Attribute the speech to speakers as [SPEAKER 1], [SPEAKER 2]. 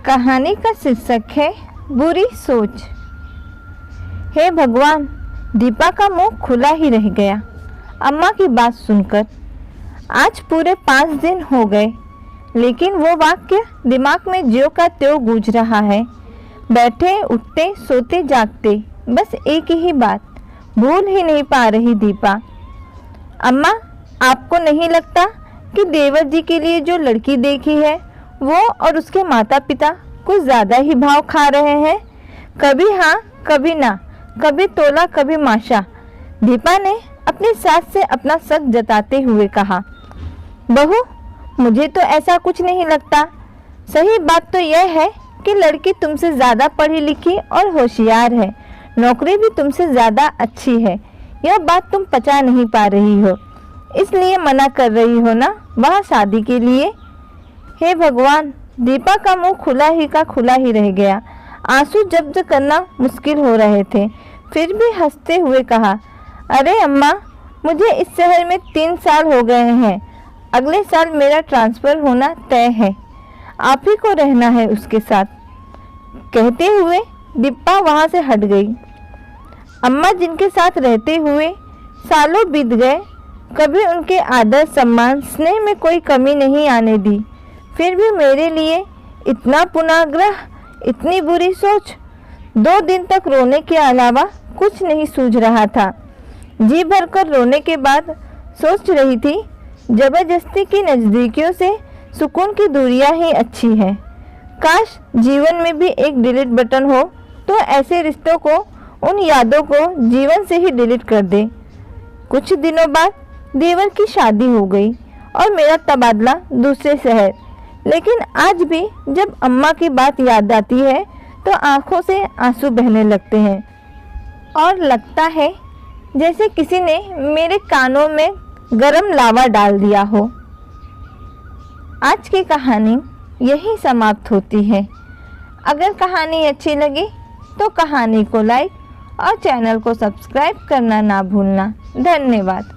[SPEAKER 1] कहानी का शीर्षक है बुरी सोच। हे भगवान, दीपा का मुंह खुला ही रह गया अम्मा की बात सुनकर। आज पूरे 5 दिन हो गए, लेकिन वो वाक्य दिमाग में ज्यों का त्यों गूंज रहा है। बैठे उठते सोते जागते बस एक ही बात भूल ही नहीं पा रही दीपा। अम्मा, आपको नहीं लगता कि देवर जी के लिए जो लड़की देखी है वो और उसके माता पिता कुछ ज़्यादा ही भाव खा रहे हैं? कभी हाँ कभी ना, कभी तोला कभी माशा। दीपा ने अपनी सास से अपना शक जताते हुए कहा, बहू, मुझे तो ऐसा कुछ नहीं लगता। सही बात तो यह है कि लड़की तुमसे ज़्यादा पढ़ी लिखी और होशियार है, नौकरी भी तुमसे ज़्यादा अच्छी है। यह बात तुम पचा नहीं पा रही हो, इसलिए मना कर रही हो ना वहाँ शादी के लिए। हे भगवान, दीपा का मुंह खुला ही रह गया। आंसू जब्त करना मुश्किल हो रहे थे, फिर भी हंसते हुए कहा, अरे अम्मा, मुझे इस शहर में 3 साल हो गए हैं। अगले साल मेरा ट्रांसफ़र होना तय है, आप ही को रहना है उसके साथ। कहते हुए दीपा वहाँ से हट गई। अम्मा जिनके साथ रहते हुए सालों बीत गए, कभी उनके आदर सम्मान स्नेह में कोई कमी नहीं आने दी, फिर भी मेरे लिए इतना पुनर्ग्रह, इतनी बुरी सोच। 2 दिन तक रोने के अलावा कुछ नहीं सूझ रहा था। जी भरकर रोने के बाद सोच रही थी, जबरदस्ती की नज़दीकियों से सुकून की दूरियां ही अच्छी है। काश जीवन में भी एक डिलीट बटन हो तो ऐसे रिश्तों को, उन यादों को जीवन से ही डिलीट कर दे। कुछ दिनों बाद देवर की शादी हो गई और मेरा तबादला दूसरे शहर। लेकिन आज भी जब अम्मा की बात याद आती है तो आंखों से आंसू बहने लगते हैं और लगता है जैसे किसी ने मेरे कानों में गरम लावा डाल दिया हो। आज की कहानी यही समाप्त होती है। अगर कहानी अच्छी लगी तो कहानी को लाइक और चैनल को सब्सक्राइब करना ना भूलना। धन्यवाद।